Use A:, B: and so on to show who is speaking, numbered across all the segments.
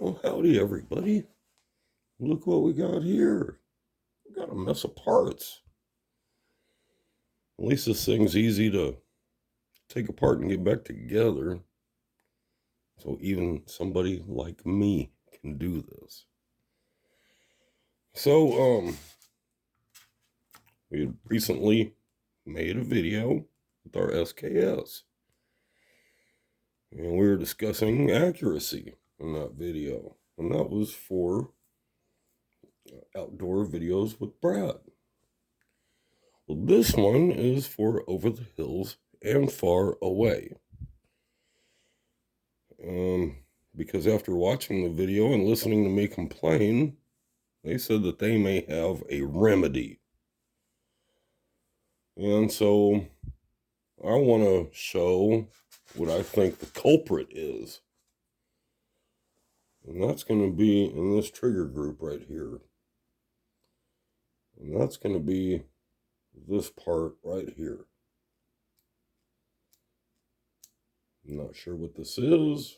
A: Oh, howdy, everybody. Look what we got here. We got a mess of parts. At least this thing's easy to take apart and get back together. So even somebody like me can do this. So, we had recently made a video with our SKS. And we were discussing accuracy in that video. And that was for outdoor videos with Brad. Well, this one is for over the hills and far away. Because after watching the video and listening to me complain, they said that they may have a remedy. And so I want to show what I think the culprit is. And that's going to be in this trigger group right here. And that's going to be this part right here. I'm not sure what this is.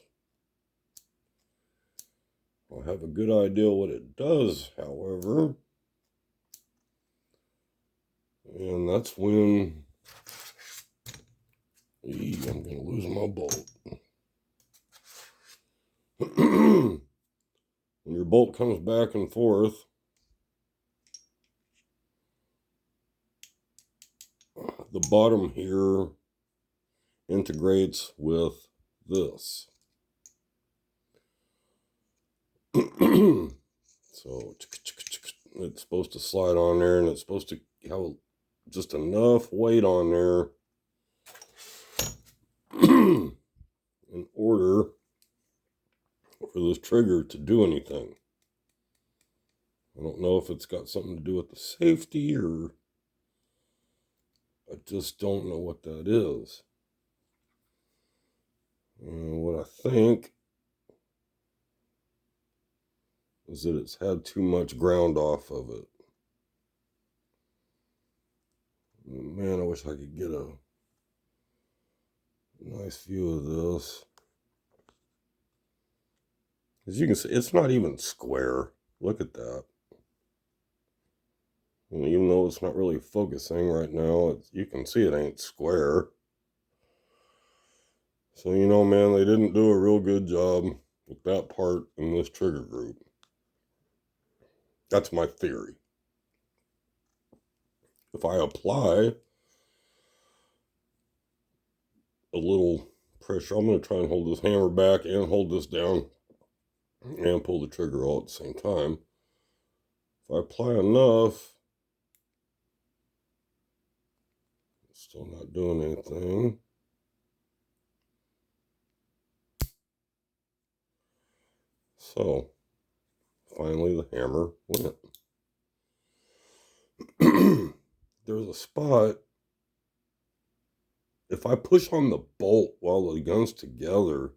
A: I'll have a good idea what it does, however. And that's when I'm going to lose my bolt. When your bolt comes back and forth, the bottom here integrates with this. So it's supposed to slide on there, and it's supposed to have just enough weight on there in order for this trigger to do anything. I don't know if it's got something to do with the safety, or I just don't know what that is. And what I think is that it's had too much ground off of it. Man, I wish I could get a nice view of this. As you can see, it's not even square. Look at that. And even though it's not really focusing right now, you can see it ain't square. So, man, they didn't do a real good job with that part in this trigger group. That's my theory. If I apply a little pressure, I'm going to try and hold this hammer back and hold this down and pull the trigger all at the same time. If I apply enough, it's still not doing anything. So, finally the hammer went. There's a spot. If I push on the bolt while the gun's together,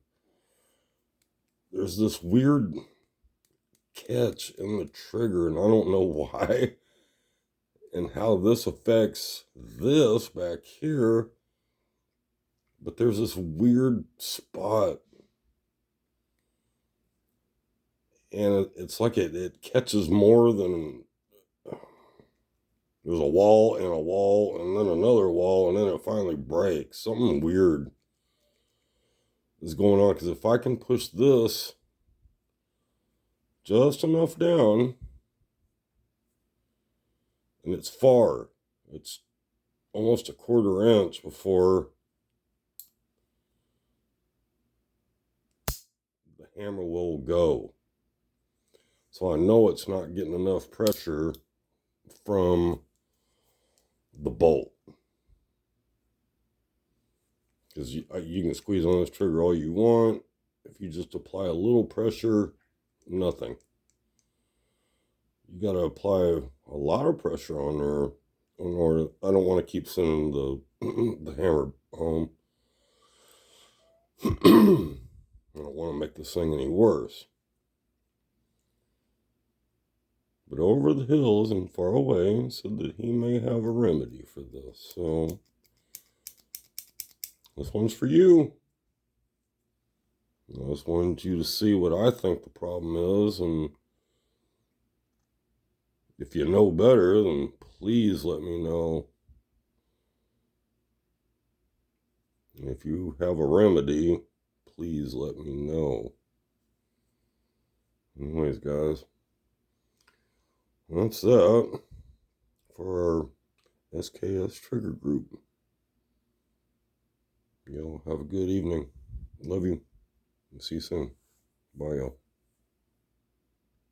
A: there's this weird catch in the trigger, and I don't know why and how this affects this back here, but there's this weird spot, and it's like it catches more than there's a wall and a wall and then another wall, and then it finally breaks. Something weird is going on, because if I can push this just enough down, and it's far, it's almost a 1/4 inch before the hammer will go. So I know it's not getting enough pressure from the bolt. Because you can squeeze on this trigger all you want. If you just apply a little pressure, nothing. You got to apply a lot of pressure on there in order. I don't want to keep sending the hammer home. I don't want to make this thing any worse. But over the hills and far away said that he may have a remedy for this. So this one's for you. I just wanted you to see what I think the problem is, and if you know better, then please let me know. And if you have a remedy, please let me know. Anyways, guys, that's that for our SKS trigger group. Y'all have a good evening. Love you. See you soon. Bye, y'all.